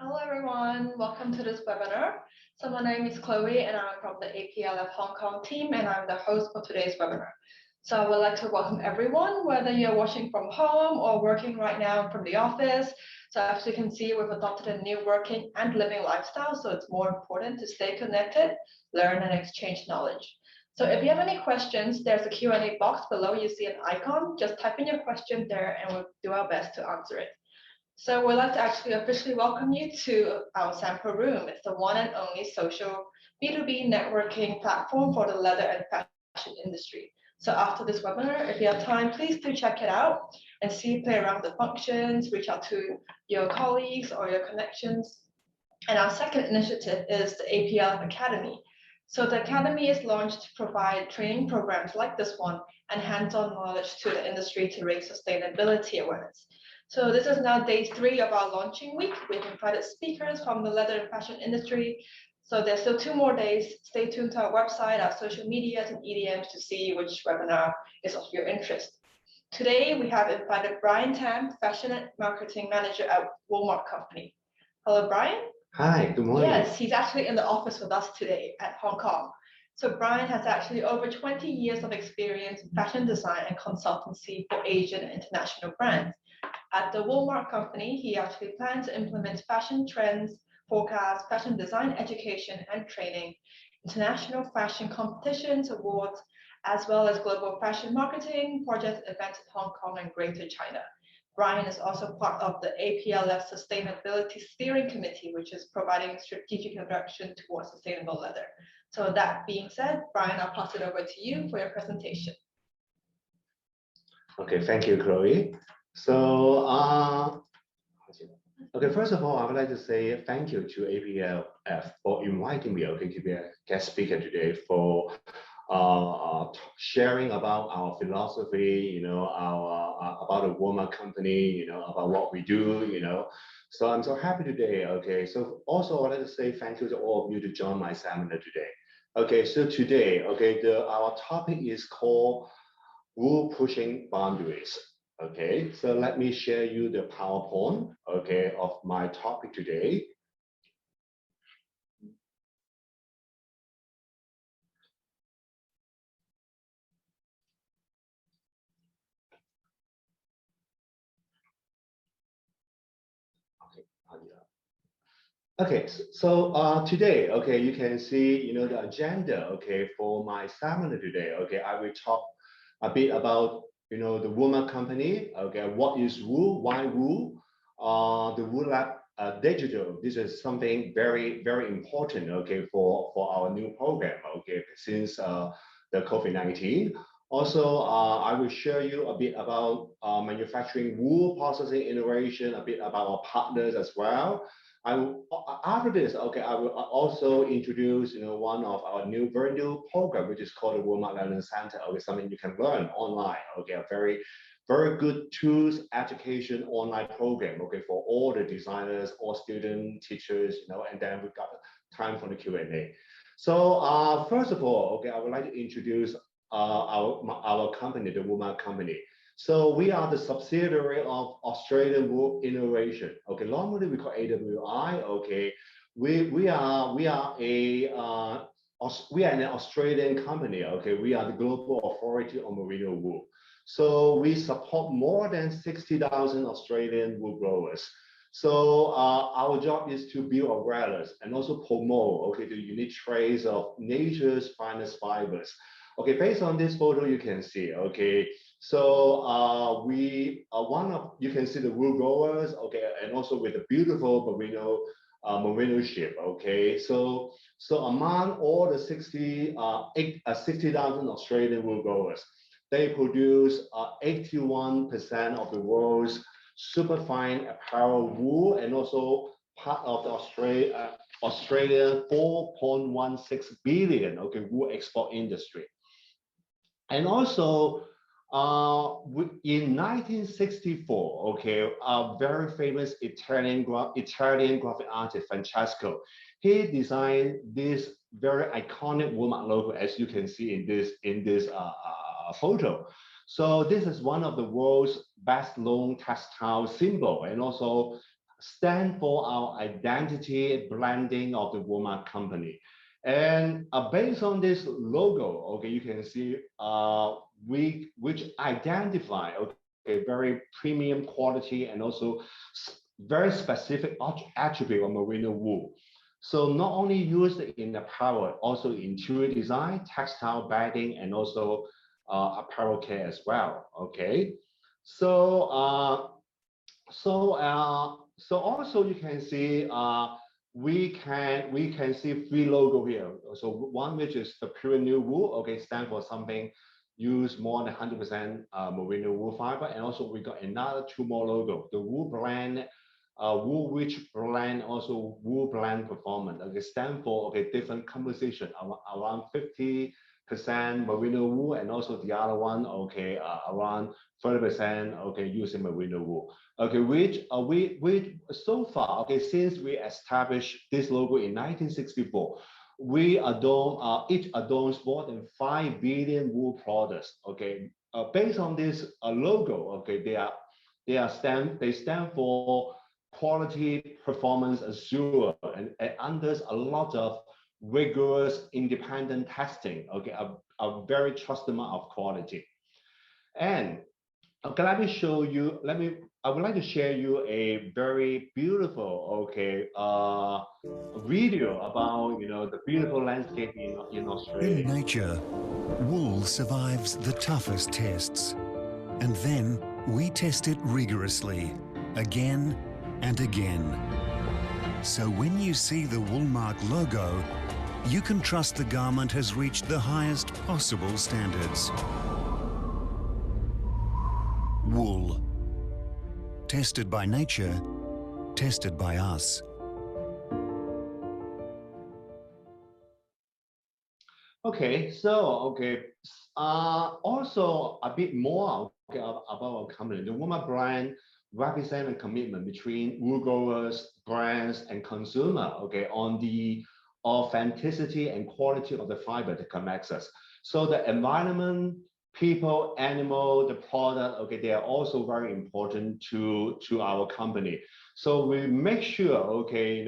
Hello everyone, welcome to this webinar. So my name is Chloe and I'm from the APLF Hong Kong team and I'm the host for today's webinar. So I would like to welcome everyone, whether you're watching from home or working right now from the office. So as you can see, we've adopted a new working and living lifestyle, so it's more important to stay connected, learn and exchange knowledge. So if you have any questions, there's a Q&A box below. You see an icon, just type in your question there and we'll do our best to answer it. So we'd like to actually officially welcome you to our sample room. It's the one and only social B2B networking platform for the leather and fashion industry. So after this webinar, if you have time, please do check it out and see, play around with the functions, reach out to your colleagues or your connections. And our second initiative is the APLF Academy. So the Academy is launched to provide training programs like this one and hands-on knowledge to the industry to raise sustainability awareness. So this is now day 3 of our launching week. We've invited speakers from the leather and fashion industry. So there's still 2 more days. Stay tuned to our website, our social medias and EDMs to see which webinar is of your interest. Today, we have invited Brian Tam, Fashion and Marketing Manager at Woolmark Company. Hello, Brian. Hi, good morning. Yes, he's actually in the office with us today at Hong Kong. So Brian has actually over 20 years of experience in fashion design and consultancy for Asian and international brands. At the Woolmark Company, he actually plans to implement fashion trends, forecast, fashion design education and training, international fashion competitions, awards, as well as global fashion marketing, project events in Hong Kong and Greater China. Brian is also part of the APLF Sustainability Steering Committee, which is providing strategic direction towards sustainable leather. So that being said, Brian, I'll pass it over to you for your presentation. Okay, thank you, Chloe. So, okay, first of all, I would like to say thank you to APLF for inviting me, okay, to be a guest speaker today for sharing about our philosophy, about the Woolmark Company, about what we do, So I'm so happy today, okay. So also I would like to say thank you to all of you to join my seminar today. Okay, so today, okay, our topic is called Wool Pushing Boundaries. Okay, so let me share you the PowerPoint, okay, of my topic today. Okay, so today, okay, you can see, the agenda, okay, for my seminar today. Okay, I will talk a bit about, the Woolmark Company. Okay, what is wool? Why wool? The Wool Lab Digital. This is something very, very important. Okay, for our new program. Okay, since the COVID-19. Also, I will share you a bit about manufacturing wool processing innovation, a bit about our partners as well. After this, okay, I will also introduce, one of our very new program, which is called the Woolmark Learning Center. Okay, something you can learn online. Okay, a very, very good tools education online program. Okay, for all the designers, all students, teachers, and then we've got time for the Q&A. So first of all, okay, I would like to introduce our company, the Woolmark Company. So we are the subsidiary of Australian Wool Innovation. Okay, normally we call AWI. Okay, we are an Australian company. Okay, we are the global authority on merino wool. So we support more than 60,000 Australian wool growers. So our job is to build awareness and also promote, okay, the unique traits of nature's finest fibers. Okay, based on this photo, you can see, okay, so you can see the wool growers, okay, and also with the beautiful merino ship, okay. So among all the 60,000 Australian wool growers, they produce 81% of the world's superfine apparel wool, and also part of the Australia 4.16 billion, okay, wool export industry. And also, in 1964, okay, a very famous Italian graphic artist, Francesco, he designed this very iconic Woolmark logo, as you can see in this photo. So this is one of the world's best known textile symbol, and also stand for our identity branding of the Woolmark Company. And based on this logo, okay, you can see which identify okay very premium quality and also very specific attribute of merino wool. So not only used in apparel, also interior design, textile bedding, and also apparel care as well. Okay, so so also you can see we can see three logo here. So one which is the pure new wool, okay, stand for something use more than 100% merino wool fiber, and also we got another two more logo, the wool blend, wool rich blend, also wool blend performance. Okay, stand for okay different composition around 50% merino wool, and also the other one okay around 30% okay using merino wool. Okay, which we so far okay since we established this logo in 1964, we adorn each adorns more than 5 billion wool products. Okay, based on this logo, okay, they stand for quality, performance, assure, and under a lot of rigorous independent testing. Okay, a very trusted of quality. And okay, let me show you. I would like to share you a very beautiful, okay, video about the beautiful landscape in In Australia. nature, wool survives the toughest tests. And then we test it rigorously, again and again. So when you see the Woolmark logo, you can trust the garment has reached the highest possible standards. Wool. Tested by nature, tested by us. Okay, so okay, also a bit more okay, about our company. The Woolmark brand represent a commitment between wool growers, brands, and consumer. Okay, on the authenticity and quality of the fiber that connects us. So the environment, people, animal, the product. Okay, they are also very important to our company. So we make sure okay,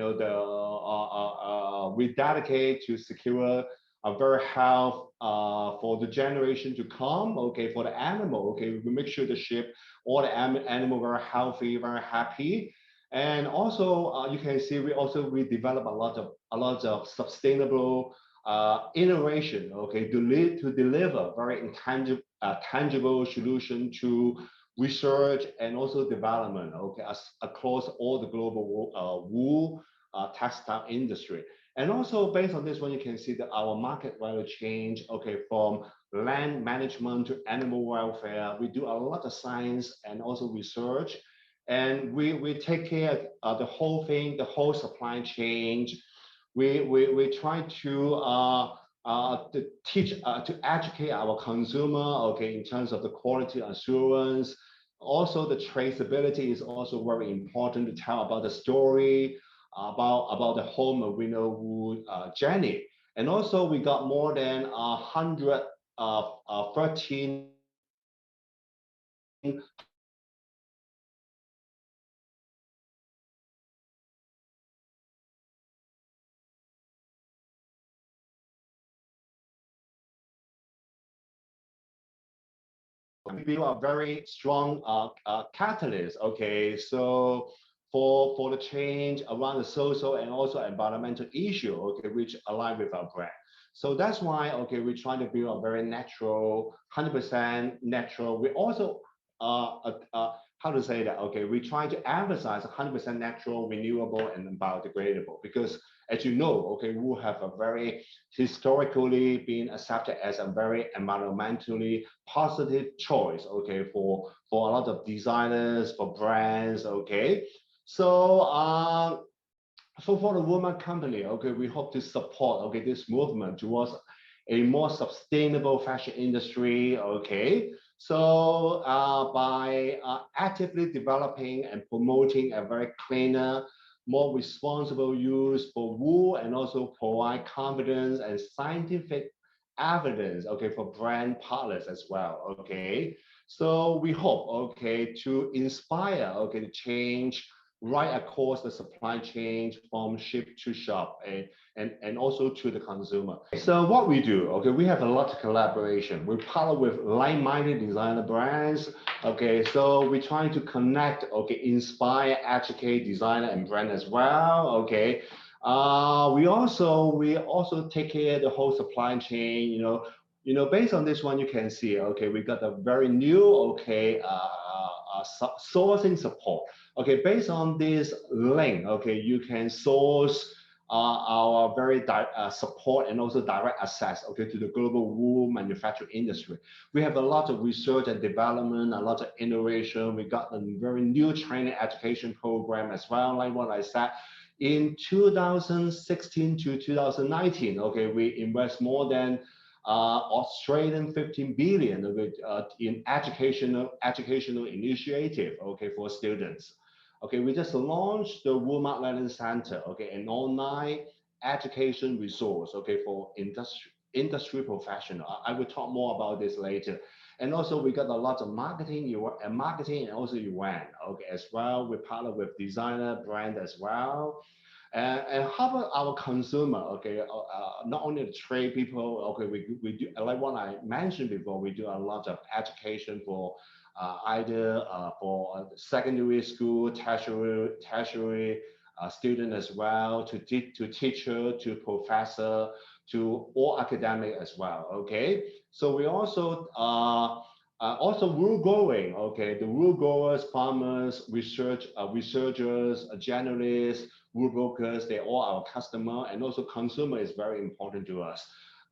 we dedicate to secure a very health for the generation to come. Okay, for the animal. Okay, we make sure to ship all the animal very healthy, very happy. And also you can see we develop a lot of sustainable innovation. Okay, to deliver very intangible tangible solution to research and also development. Okay, across all the global wool textile industry. And also based on this one, you can see that our market value change, okay, from land management to animal welfare. We do a lot of science and also research, and we take care of the whole thing, the whole supply chain. We try to teach, to educate our consumer, okay, in terms of the quality assurance. Also, the traceability is also very important to tell about the story, about the whole merino wool journey. And also we got more than 113 we build a very strong catalyst. Okay, so for the change around the social and also environmental issue, okay, which align with our brand. So that's why okay, we try to build a very natural, 100% natural. We also how to say that? Okay, we try to emphasize 100% natural, renewable, and biodegradable because, as you know, okay, we have a very historically been accepted as a very environmentally positive choice. Okay, for a lot of designers, for brands. Okay, so so for the Woolmark Company, okay, we hope to support okay this movement towards a more sustainable fashion industry. Okay, so by actively developing and promoting a very cleaner, more responsible use for wool, and also provide confidence and scientific evidence, okay, for brand partners as well. Okay, so we hope okay to inspire okay the change right across the supply chain from ship to shop and also to the consumer. So what we do, okay, we have a lot of collaboration. We partner with like-minded designer brands. Okay, so we're trying to connect, okay, inspire, educate designer and brand as well. Okay, we also take care of the whole supply chain. Based on this one, you can see, okay, we got a very new, okay, sourcing support. Okay, based on this link, okay, you can source our very support and also direct access, okay, to the global wool manufacturing industry. We have a lot of research and development, a lot of innovation. We got a very new training education program as well, like what I said. In 2016 to 2019, okay, we invest more than Australian 15 billion in educational initiative, okay, for students. Okay, we just launched the Woolmark Learning Center, okay, an online education resource, okay, for industry professional. I will talk more about this later. And also we got a lot of marketing and also event, okay, as well. We partner with designer brand as well. And how about our consumer? Okay, not only the trade people. Okay, we do, like what I mentioned before. We do a lot of education for either for secondary school, tertiary student as well, to teacher, to professor, to all academic as well. Okay, so we also wool growing. Okay, the wool growers, farmers, researchers, journalists, wool brokers, they're all our customer, and also consumer is very important to us,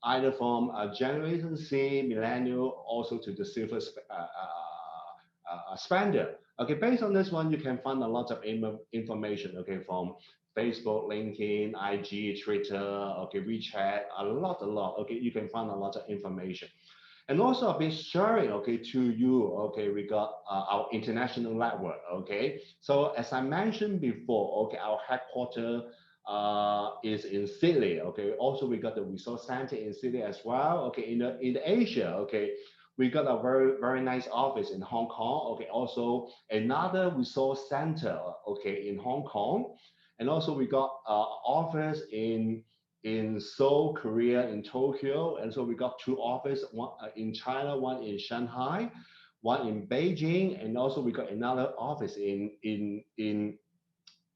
either from Generation C, millennial, also to the silver spender. Okay, based on this one, you can find a lot of information, okay, from Facebook, LinkedIn, IG, Twitter, okay, WeChat, a lot, okay, you can find a lot of information. And also I've been sharing, okay, to you, okay, we got our international network, okay. So as I mentioned before, okay, our headquarters is in Sydney, okay. Also, we got the resource center in Sydney as well, okay. In Asia, okay, we got a very nice office in Hong Kong, okay. Also another resource center, okay, in Hong Kong, and also we got office in Seoul, Korea, in Tokyo, and so we got two offices, one in China, one in Shanghai, one in Beijing, and also we got another office in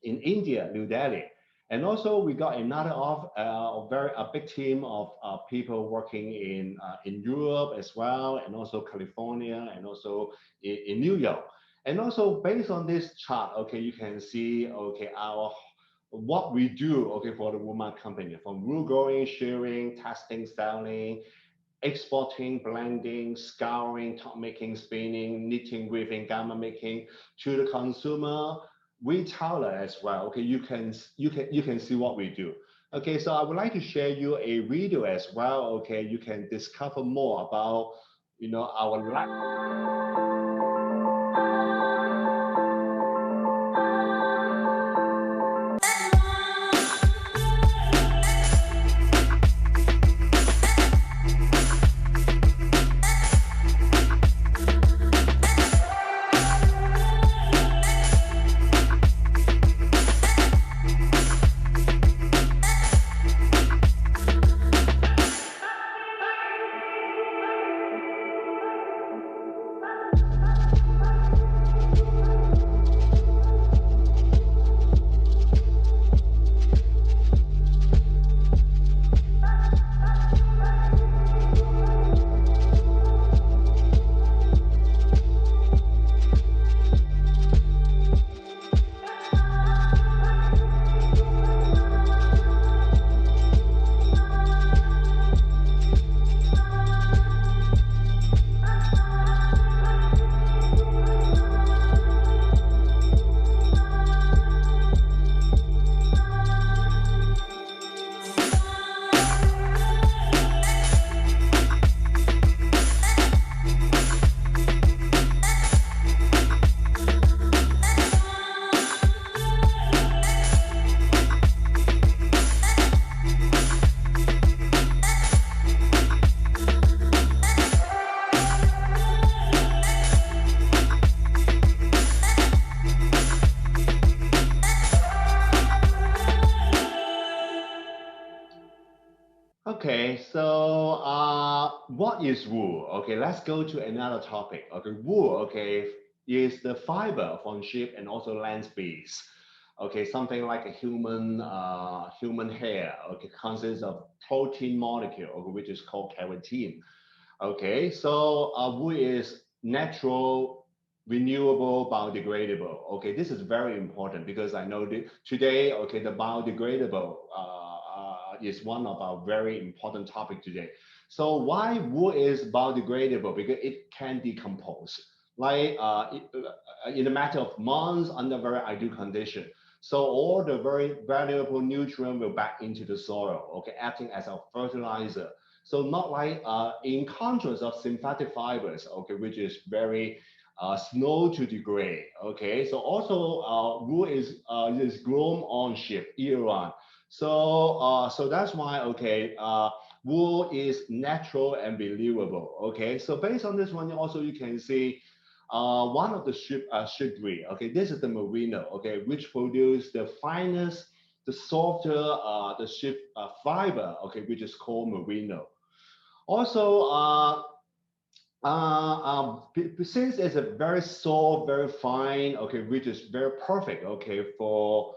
India, New Delhi, and also we got another a big team of people working in Europe as well, and also California, and also in New York, and also based on this chart, okay, you can see, okay, what we do, okay, for the Woolmark Company, from wool growing, shearing, testing, selling, exporting, blending, scouring, top making, spinning, knitting, weaving, garment making, to the consumer, retailer as well. Okay, you can see what we do. Okay, so I would like to share you a video as well. Okay, you can discover more about our life. Okay, so what is wool? Okay, let's go to another topic. Okay, wool, okay, is the fiber from sheep and also land species. Okay, something like a human hair. Okay, consists of protein molecule, okay, which is called keratin. Okay, so wood is natural, renewable, biodegradable. Okay, this is very important because I know that today, okay, the biodegradable is one of our very important topic today. So why wood is biodegradable? Because it can decompose, like in a matter of months under very ideal condition. So all the very valuable nutrient will back into the soil, okay, acting as a fertilizer. So not like in contrast of synthetic fibers, okay, which is very slow to degrade. Okay, so also wool is grown on ship year round. So so that's why okay, wool is natural and renewable. Okay, so based on this one, also you can see one of the ship breed. Okay, this is the merino. Okay, which produce the finest, the softer the ship fiber. Okay, which is called merino. Also, since it's a very soft, very fine, okay, which is very perfect, okay, for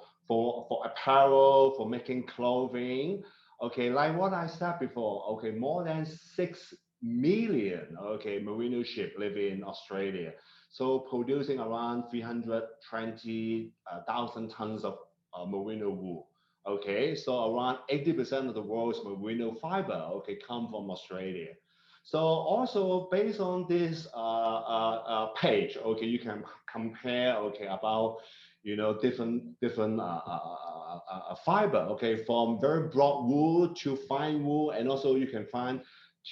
apparel, for making clothing, okay, like what I said before, okay, more than 6 million, okay, merino sheep live in Australia, so producing around 320,000 tons of merino wool. Okay, so around 80% of the world's merino fiber, okay, come from Australia. So also based on this page, okay, you can compare, okay, about different fiber, okay, from very broad wool to fine wool, and also you can find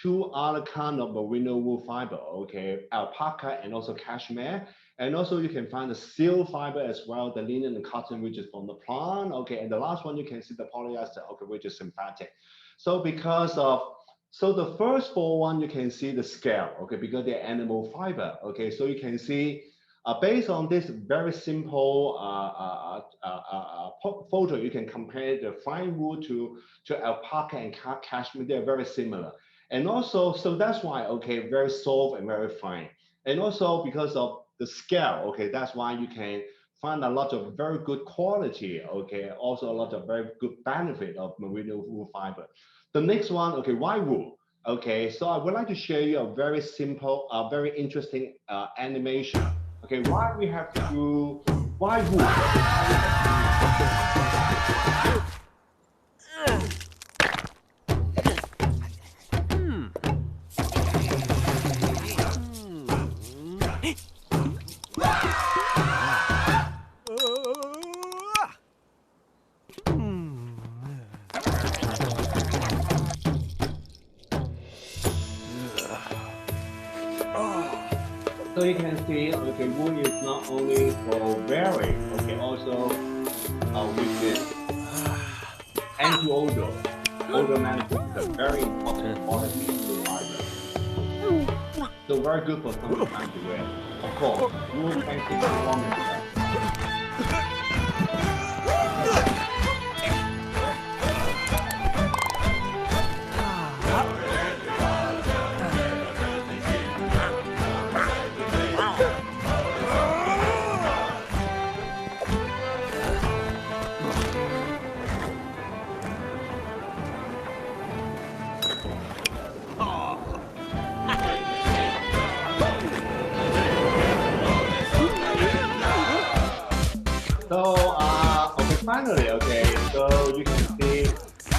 two other kind of merino wool fiber, okay, alpaca and also cashmere, and also you can find the seal fiber as well, the linen and cotton, which is from the plant, okay, and the last one you can see the polyester, okay, which is synthetic. So because of so the first four one, you can see the scale, okay, because they're animal fiber, okay. So you can see based on this very simple photo, you can compare the fine wool to alpaca and cashmere. They're very similar. And also, so that's why, okay, very soft and very fine. And also because of the scale, okay, that's why you can find a lot of very good quality, okay, also a lot of very good benefit of merino wool fiber. The next one, okay, why wool? Okay, so I would like to share you a very simple, very interesting animation. Okay, why we have to, why wool? Okay, why we have to use so you can see, okay, wool is not only for wearing, okay, also which is anti-odor. Odor management is a very important quality of the fiber. So very good for summertime to wear. Of course, wool can keep performance better. So, okay, finally, okay, so you can see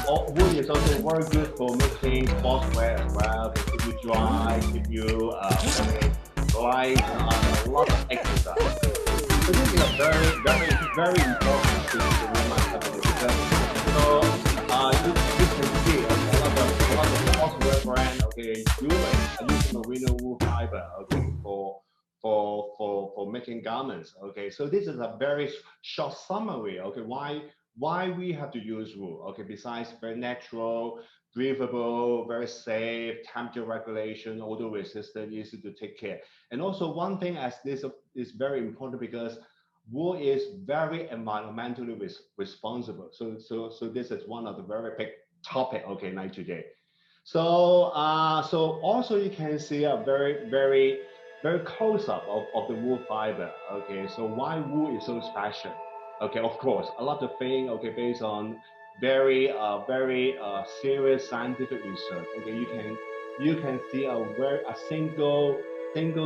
wool is also very good for making sportswear as well. They keep you dry, keep you very light, a lot of exercise. So this is a very important thing to remind everybody because so you can see okay, a lot of sportswear brand okay using merino wool fiber okay for making garments. Okay, so this is a very short summary. Okay, why we have to use wool? Okay, besides very natural, breathable, very safe, temperature regulation, odor resistant, easy to take care. And also one thing as this is very important because wool is very environmentally responsible. So this is one of the very big topic, okay, like today. So, so also you can see a very close up of the wool fiber. Okay, so why wool is so special? Okay, of course, a lot of things. Okay, based on very serious scientific research. Okay, you can see a single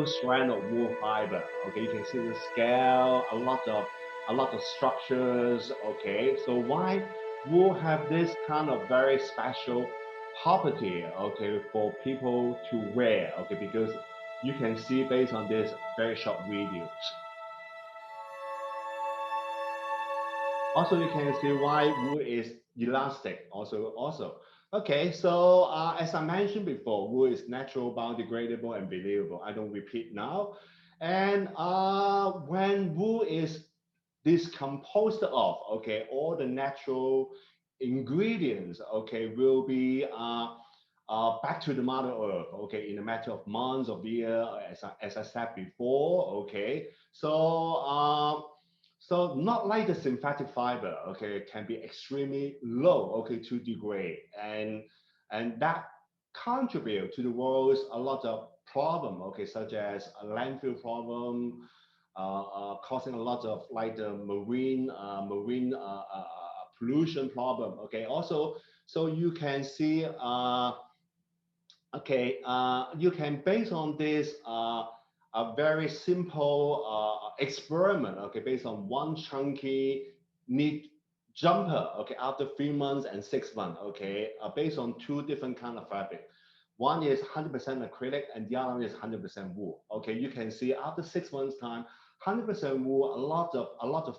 strand of wool fiber. Okay, you can see the scale, a lot of structures. Okay, so why wool have this kind of very special property, okay, for people to wear, okay, because you can see based on this very short videos. Also, you can see why wool is elastic. Okay. So as I mentioned before, wool is natural, biodegradable, and renewable. I don't repeat now. And when wool is discomposed of, okay, all the natural ingredients, okay, will be back to the Mother Earth, okay, in a matter of months of year, as I said before, okay. So so not like the synthetic fiber, okay, can be extremely low, okay, to degrade, and that contribute to the world's a lot of problem, okay, such as a landfill problem, causing a lot of like the marine pollution problem. Okay, also, so you can see, okay, you can based on this a very simple experiment. Okay, based on one chunky knit jumper. Okay, after 3 months and 6 months. Okay, based on two different kind of fabric. One is 100% acrylic and the other one is 100% wool. Okay, you can see after 6 months time, 100% wool, a lot of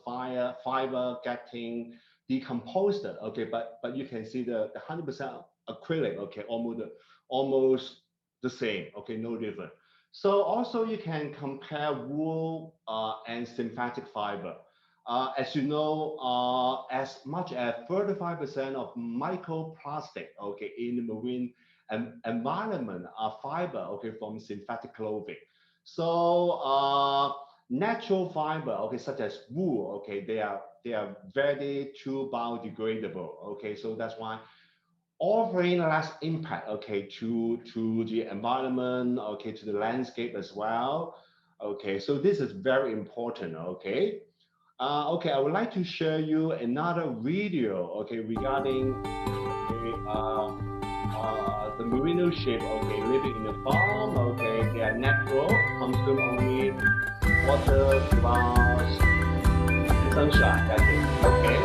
fiber getting decomposed. Okay, but you can see the 100% acrylic. Okay, almost the same. Okay, no different. So also you can compare wool and synthetic fiber. As you know, as much as 35% of microplastic, okay, in the marine environment are fiber, okay, from synthetic clothing. So natural fiber, okay, such as wool, okay, they are very too biodegradable, okay. So that's why offering less impact, okay, to the environment, okay, to the landscape as well. Okay, so this is very important, okay. Okay, I would like to share you another video, okay, regarding, okay, the merino sheep, okay, living in the farm, okay, they are natural, consume only water, grass, and sunshine, that's it, okay.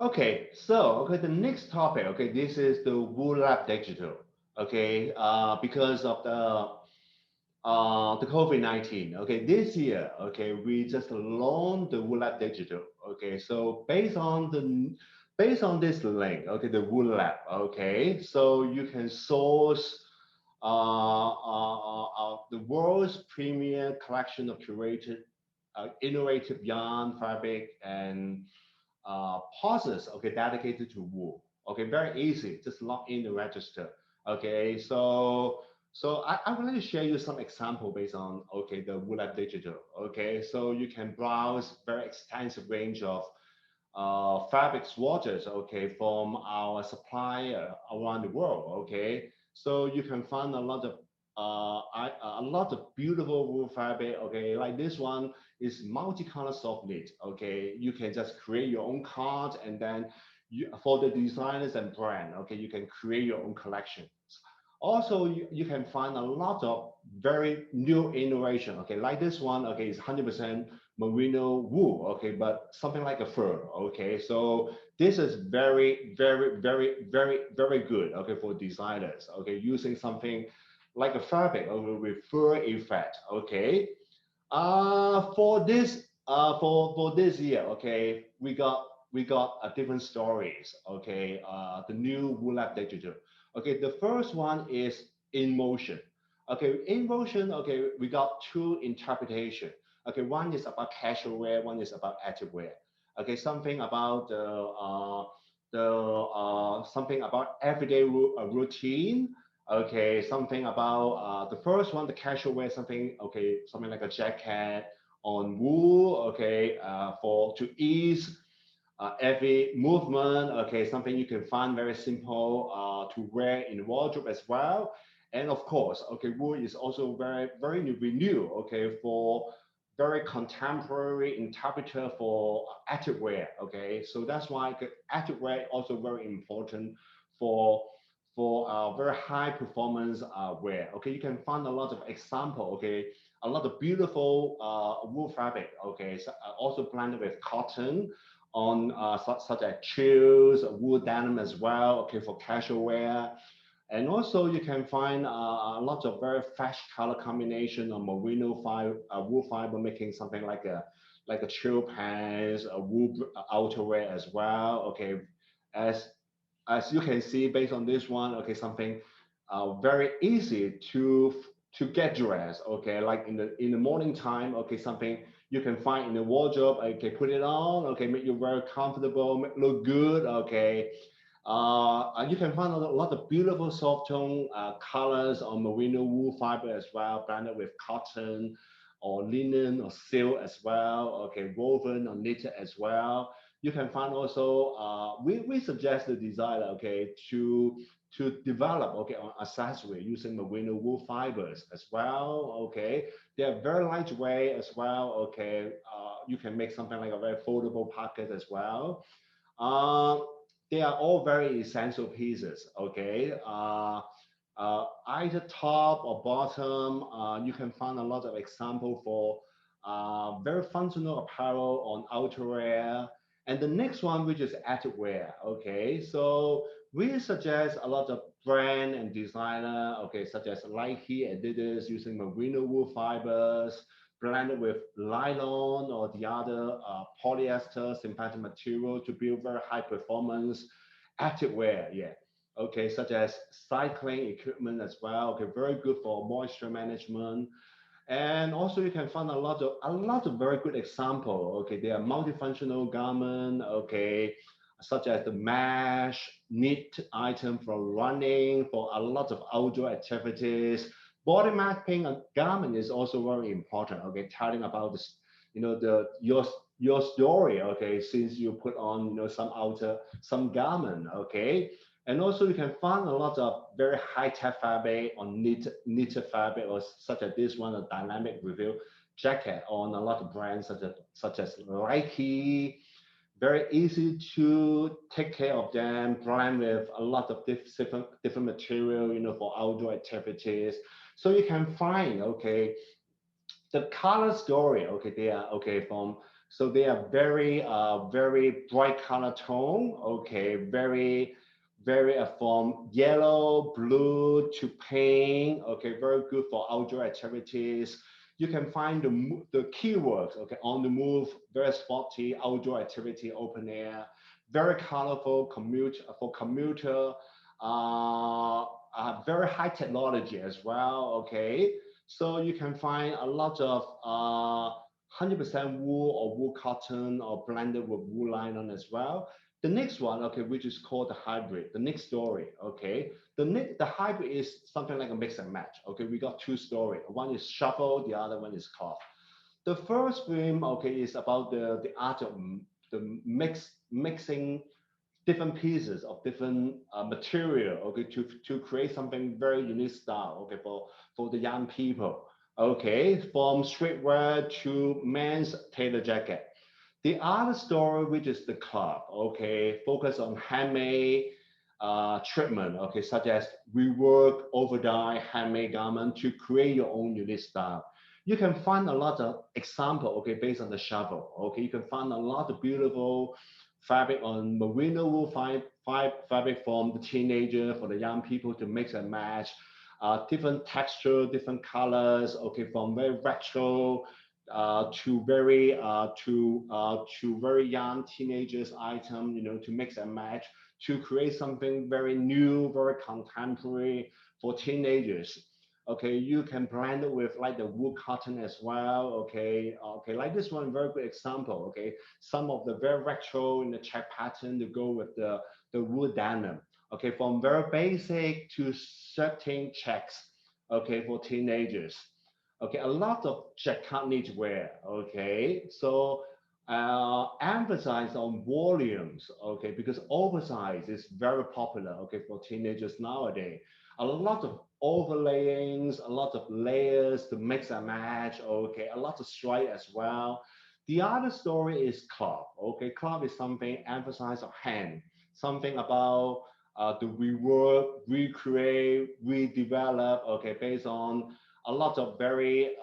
Okay, so okay, the next topic, okay, this is the Woolab Digital, okay, because of the COVID-19, okay, this year, okay, we just launched the Woolab Digital, okay, so based on this link, okay, the Woolab, okay, so you can source the world's premier collection of curated, innovative yarn, fabric, and pauses, okay, dedicated to wool. Okay, very easy. Just log in the register. Okay, so I would like to share you some example based on, okay, the Wool App Digital. Okay, so you can browse very extensive range of fabric swatches, okay, from our supplier around the world. Okay, so you can find a lot of beautiful wool fabric. Okay, like this one is multicolor soft knit. Okay, you can just create your own card, and then for the designers and brand, okay, you can create your own collections. Also, you can find a lot of very new innovation. Okay, like this one. Okay, it's 100% merino wool, okay, but something like a fur, okay. So this is very, very, very, very, very good, okay, for designers, okay, using something like a fabric, okay, with fur effect, okay. For this year, okay, we got different stories, okay. The new Woolab Digital, okay. The first one is in motion, okay. In motion, okay, we got two interpretation, okay. One is about casual wear, one is about active wear, okay. Something about something about everyday routine. Okay, something about the first one, the casual wear, something, okay, something like a jacket on wool, okay, for to ease every movement, okay, something you can find very simple to wear in wardrobe as well. And of course, okay, wool is also very, very new, okay, for very contemporary interpreter for active wear, okay. So that's why active wear also very important for very high performance wear. Okay, you can find a lot of example. Okay, a lot of beautiful wool fabric. Okay, so, also blended with cotton on such as chills, wool denim as well. Okay, for casual wear. And also you can find a lot of very fresh color combination of merino fiber, wool fiber, making something like a chill pants, a wool outerwear as well. Okay, as as you can see based on this one, okay, something very easy to get dressed. Okay, like in the morning time. Okay, something you can find in the wardrobe. Okay, put it on. Okay, make you very comfortable, make look good. Okay, and you can find a lot of beautiful soft tone colors on merino wool fiber as well, blended with cotton or linen or silk as well. Okay, woven or knitted as well. You can find also, we suggest the designer, okay, to develop, okay, an accessory using merino wool fibers as well. Okay, they are very lightweight as well. Okay, you can make something like a very foldable pocket as well. uh, they are all very essential pieces, okay. Either top or bottom, you can find a lot of example for very functional apparel on outerwear. And the next one, which is activewear, okay. So we suggest a lot of brand and designer, okay, such as Nike, Adidas, using merino wool fibers, blended with nylon or the other polyester synthetic material to build very high performance activewear. Yeah. Okay, such as cycling equipment as well. Okay, very good for moisture management. And also you can find a lot of very good example. Okay, they are multifunctional garment. Okay, such as the mesh knit item for running, for a lot of outdoor activities. Body mapping a garment is also very important. Okay, telling about this, your story. Okay, since you put on some garment. Okay, and also you can find a lot of very high-tech fabric on knitted fabric, or such as this one, a dynamic reveal jacket on a lot of brands such as Nike. Very easy to take care of them, blend with a lot of different material, for outdoor activities. So you can find, okay, the color story, okay, they are okay from, so they are very bright color tone, okay, very from yellow, blue to pink, okay, very good for outdoor activities. You can find the keywords, okay, on the move, very sporty, outdoor activity, open air, very colorful, commuter, very high technology as well, okay. So you can find a lot of 100% wool or wool cotton or blended with wool nylon as well. The next one, okay, which is called the hybrid, the next story, okay. The hybrid is something like a mix and match, okay. We got two stories. One is shuffle, the other one is cloth. The first film, okay, is about the art of the mixing different pieces of different material, okay, to create something very unique style, okay, for the young people, okay, from streetwear to men's tailor jacket. The other story, which is the club, okay, focus on handmade treatment, okay, such as rework, overdye, handmade garment to create your own unique style. you can find a lot of example, okay, based on the shovel. Okay, you can find a lot of beautiful fabric on merino wool fabric from the teenager, for the young people to mix and match, different texture, different colors, okay, from very retro to very young teenagers item, to mix and match, to create something very new, very contemporary for teenagers. Okay, you can blend it with like the wool cotton as well. Okay, like this one, very good example. Okay, some of the very retro in the check pattern to go with the wool denim. Okay, from very basic to certain checks. Okay, for teenagers. Okay, a lot of jacquard need to wear. Okay, so emphasize on volumes. Okay, because oversize is very popular. Okay, for teenagers nowadays, a lot of overlayings, a lot of layers to mix and match. Okay, a lot of stripe as well. The other story is cloth. Okay, cloth is something emphasize on hand, something about the rework, recreate, redevelop. Okay, based on a lot of very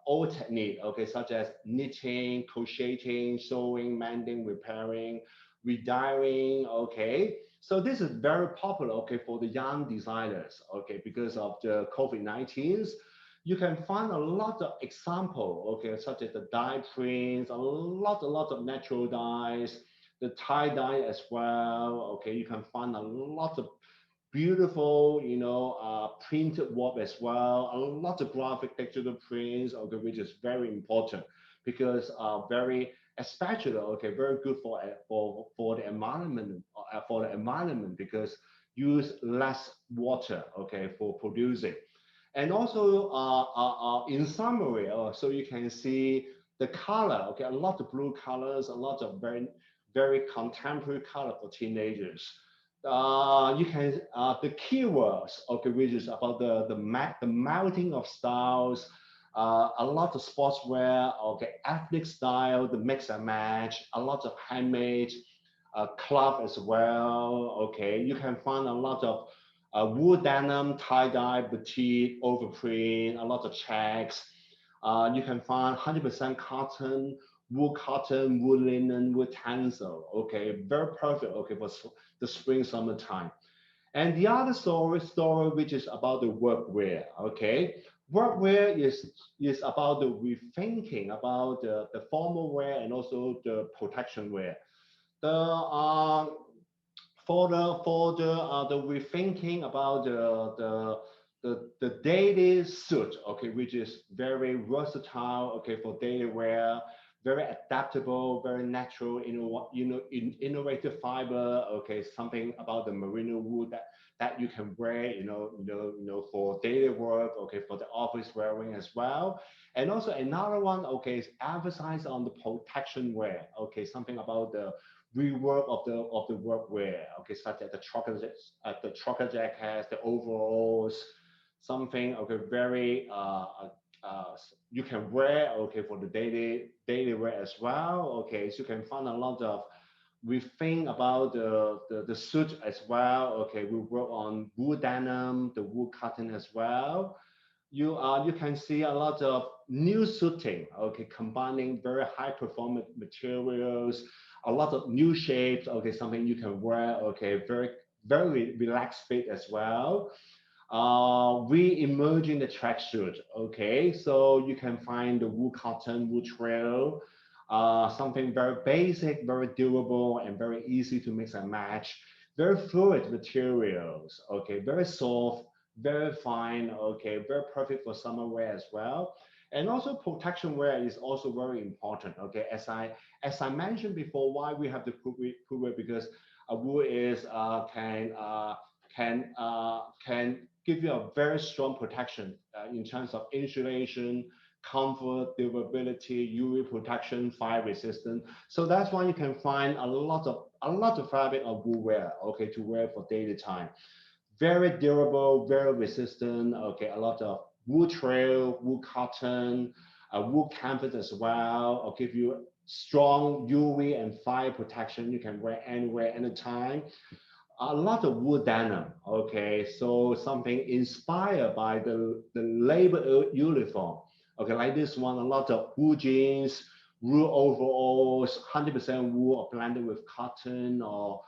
old technique. Okay, such as knitting, crocheting, sewing, mending, repairing, rediring. Okay, so this is very popular, okay, for the young designers, okay, because of the COVID-19. You can find a lot of example, okay, such as the dye prints, a lot of natural dyes, the tie dye as well. Okay, you can find a lot of beautiful, printed work as well, a lot of graphic digital prints, okay, which is very important because very especially okay, very good for the environment because use less water, okay, for producing. And also in summary, so you can see the color, okay, a lot of blue colors, a lot of very contemporary color for teenagers. You can the keywords, okay, which is about the melting of styles, a lot of sportswear, okay, ethnic style, the mix and match, a lot of handmade cloth as well. Okay, you can find a lot of wool denim, tie dye, batik, overprint, a lot of checks. You can find 100% cotton, wool cotton, wool linen, wool tencel. Okay, very perfect. Okay, for the spring summertime. And the other story which is about the workwear. Okay, workwear is about the rethinking about the formal wear and also the protection wear. The the rethinking about the daily suit, okay, which is very versatile, okay, for daily wear, very adaptable, very natural, innovative fiber, okay, something about the merino wool that you can wear, for daily work, okay, for the office wearing as well. And also another one, okay, is emphasize on the protection wear, okay, something about the rework of the workwear, okay, such as the trucker jackets, the overalls, something okay, very you can wear, okay, for the daily wear as well. Okay, so you can find a lot of we think about the suit as well. Okay, we work on wool denim, the wool cotton as well. You can see a lot of new suiting, okay, combining very high performance materials, a lot of new shapes, okay, something you can wear, okay, very relaxed fit as well. Re-emerging the tracksuit, okay, so you can find the wool cotton, wool trail, something very basic, very durable, and very easy to mix and match. Very fluid materials, okay, very soft, very fine, okay, very perfect for summer wear as well. And also protection wear is also very important, okay, as I mentioned before, why we have the footwear, because a wool is can give you a very strong protection in terms of insulation, comfort, durability, UV protection, fire resistant. So that's why you can find a lot of fabric of wool wear, okay, to wear for daily time. Very durable, very resistant. Okay, a lot of wool trail, wool cotton, wool canvas as well. I'll give you strong UV and fire protection. You can wear anywhere, anytime. A lot of wool denim. Okay, so something inspired by the labor uniform. Okay, like this one, a lot of wool jeans, wool overalls, 100% wool or blended with cotton or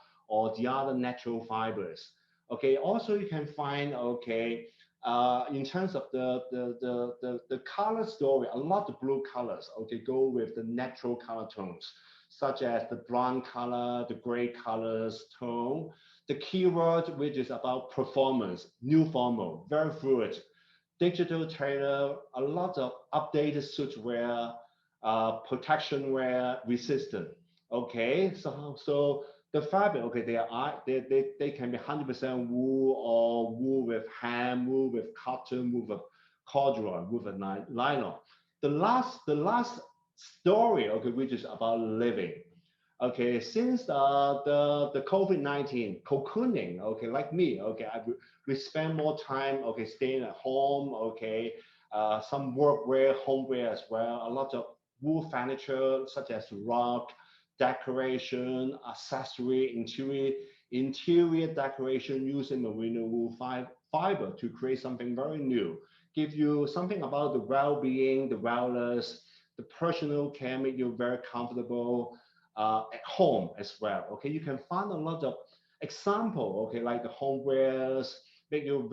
the other natural fibers. Okay, also you can find, okay, in terms of the color story, a lot of blue colors, okay, go with the natural color tones, such as the brown color, the gray colors tone. The keyword, which is about performance, new formal, very fluid, digital tailor, a lot of updated suit wear, protection wear, resistant. Okay, so the fabric, okay, they can be 100% wool or wool with hem, wool with cotton, wool with corduroy, wool with nylon. The last story, okay, which is about living. Okay, since the COVID-19 cocooning, okay, like me, okay, we spend more time, okay, staying at home, okay, some workwear, homeware as well, a lot of wool furniture such as rug, decoration, accessory, interior decoration using merino wool fiber to create something very new, give you something about the well-being, the wellness, the personal care, make you very comfortable at home as well. Okay, you can find a lot of example. Okay, like the homewares, make you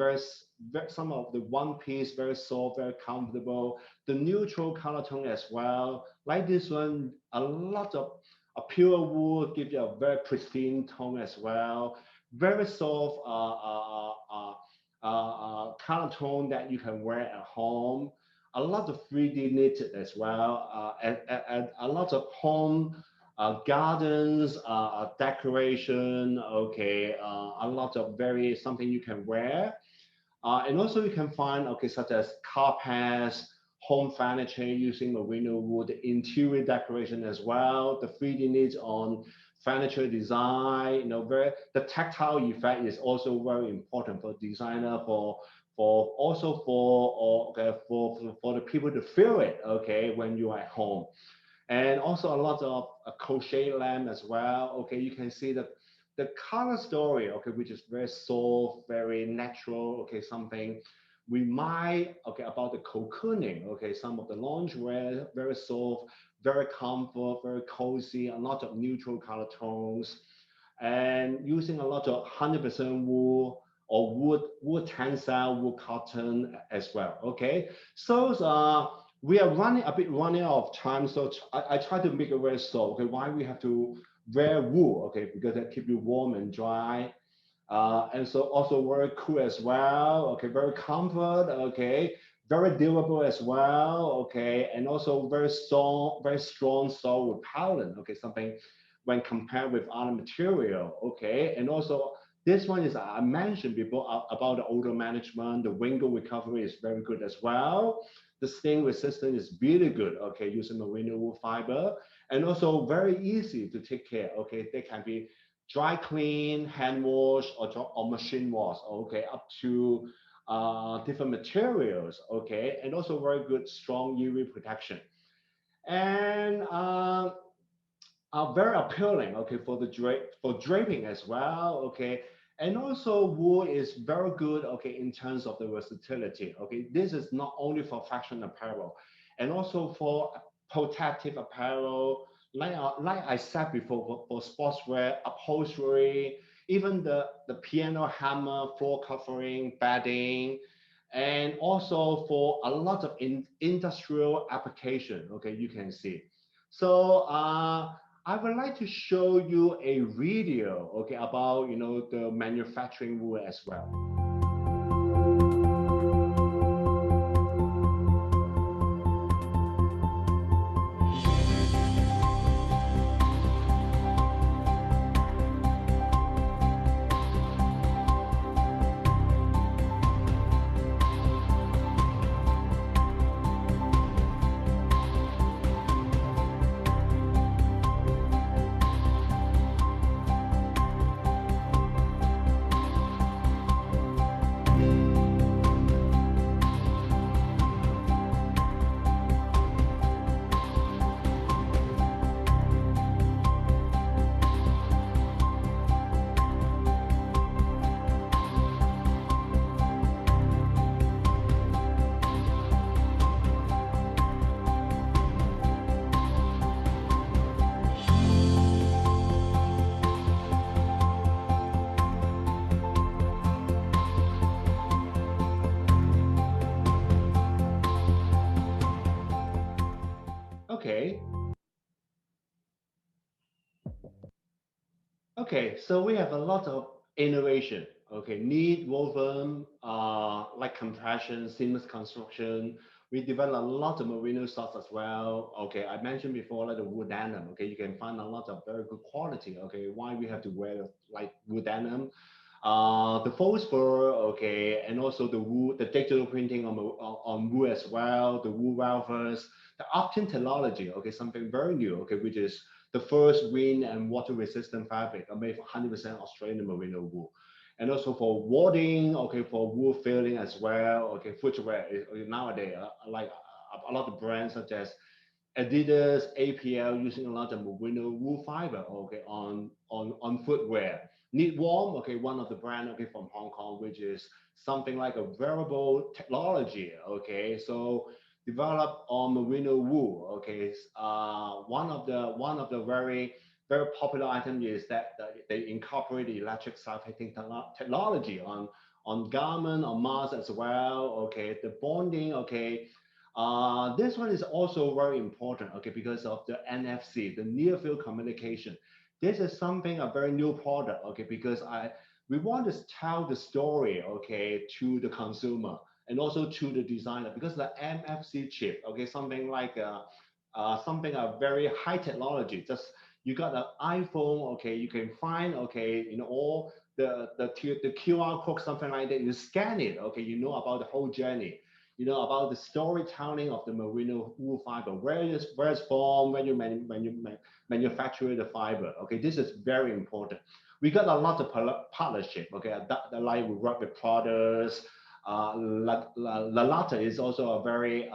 some of the one piece very soft, very comfortable. The neutral color tone as well. Like this one, a lot of a pure wool give you a very pristine tone as well. Very soft color tone that you can wear at home. A lot of 3D knitted as well, and a lot of home gardens, decoration, okay, a lot of very something you can wear. And also you can find, okay, such as carpets, home furniture using merino wood, interior decoration as well, the 3D needs on furniture design, the tactile effect is also very important for designer, for the people to feel it, okay, when you are at home. And also a lot of crochet lamp as well. Okay, you can see the color story, okay, which is very soft, very natural, okay, something we might, okay, about the cocooning, okay, some of the loungewear, very soft, very comfort, very cozy, a lot of neutral color tones, and using a lot of 100% wool or wood tensile, wool cotton as well, okay? So we are running out of time, so I try to make it very short. Okay, why we have to wear wool? Okay, because it keep you warm and dry, and so also very cool as well. Okay, very comfort. Okay, very durable as well. Okay, and also very strong sole repellent. Okay, something when compared with other material. Okay, and also this one is I mentioned before about the odor management. The wrinkle recovery is very good as well. The stain resistance is really good, okay, using merino wool fiber, and also very easy to take care, okay. They can be dry clean, hand wash, or machine wash, okay, up to different materials, okay, and also very good, strong UV protection. And very appealing, okay, for draping as well, okay. And also wool is very good, okay, in terms of the versatility, okay. This is not only for fashion apparel, and also for protective apparel, like I said before, for sportswear, upholstery, even the piano hammer, floor covering, bedding, and also for a lot of industrial application, okay, you can see. So I would like to show you a video, okay, about the manufacturing wool as well. okay. Okay, so we have a lot of innovation. Okay, knit, woven, like compression, seamless construction. We develop a lot of merino sorts as well. Okay, I mentioned before like the wool denim. Okay, you can find a lot of very good quality. Okay, why we have to wear like wool denim? The faux fur, okay, and also the wool, the digital printing on wool as well, the wool velvets, the optin technology, okay, something very new, okay, which is the first wind and water resistant fabric are made for 100% Australian merino wool. And also for wadding, okay, for wool filling as well, okay, footwear nowadays, like a lot of brands such as Adidas, APL using a lot of merino wool fiber, okay, on footwear. Knit Warm, okay, one of the brand, okay, from Hong Kong, which is something like a wearable technology, okay. So developed on merino wool, okay. One of the very popular item is that they incorporate the electric self-heating technology on garment, on mask as well, okay. The bonding, okay. This one is also very important, okay, because of the NFC, the near field communication. This is something a very new product, okay, because we want to tell the story, okay, to the consumer and also to the designer, because the NFC chip, okay, something like something a very high technology. Just you got an iPhone, okay, you can find, okay, all the QR code, something like that. You scan it, okay, you know about the whole journey. You know about the storytelling of the merino wool fiber, where it's formed, when you manufacture the fiber. Okay, this is very important. We got a lot of partnership. Okay, like we work with products. La Latte is also a very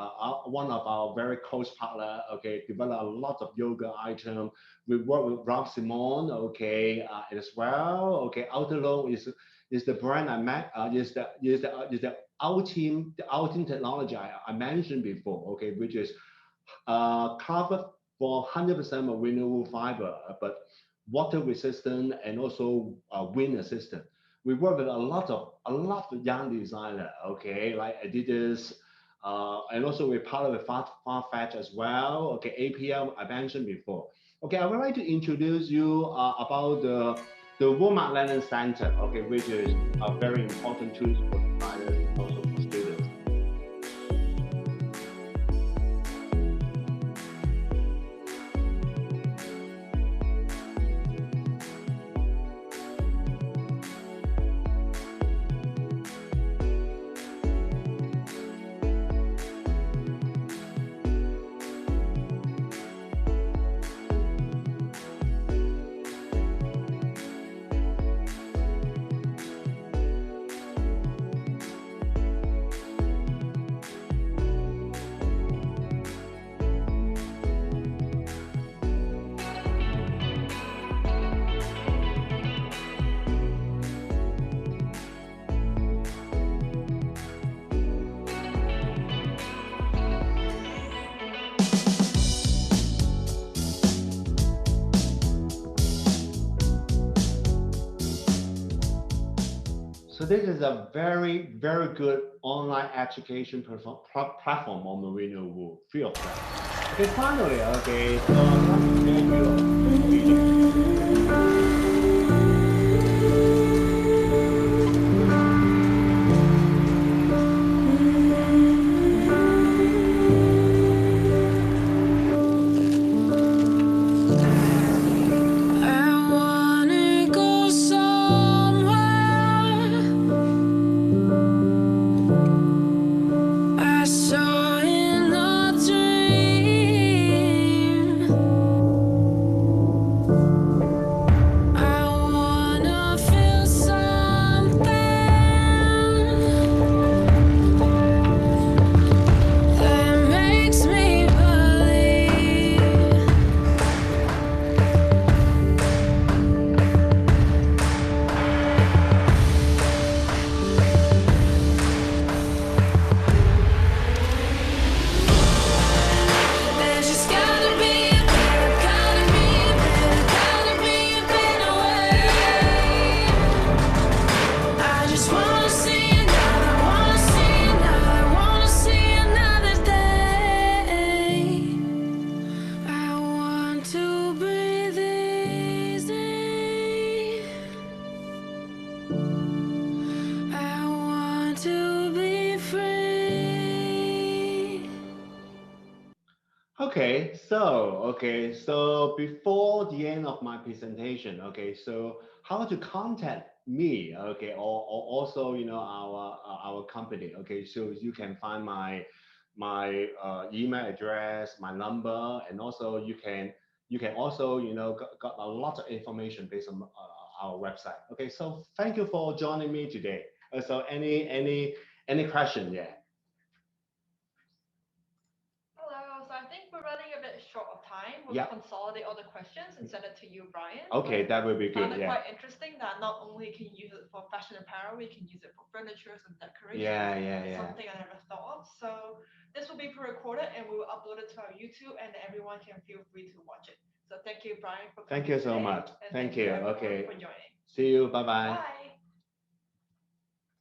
one of our very close partner. Okay, develop a lot of yoga item. We work with Ralph Simon. Okay, as well. Okay, Outerloom is the brand I met. Is the our team technology I mentioned before. Okay, which is covered for 100% merino wool fiber, but water resistant and also wind resistant. We work with a lot of young designer, okay, like Adidas, and also we're part of the Farfetch as well. Okay, APL I mentioned before. Okay, I would like to introduce you about the Woolmark Learning Center, okay, which is a very important tool for designers and also for students. So this is a very, very good online education platform on merino wool, free of charge. Okay, finally, okay, so I'm going to show you So before the end of my presentation, so how to contact me, or also our company, so you can find my email address, my number, and also you can also got a lot of information based on our website. So thank you for joining me today. So any question? Yeah. Hello. So I think we're running a bit short of time. We'll Yeah. consolidate all the questions and send it to you, Brian. Okay, that will be I found good. it Yeah. quite interesting that not only can you use it for fashion apparel, we can use it for furniture and decoration. Yeah. Something I never thought of. So this will be pre-recorded and we will upload it to our YouTube and everyone can feel free to watch it. So thank you, Brian, for coming Thank you so today, much. and Thank you. everyone Okay. for joining. See you. Bye bye. Bye.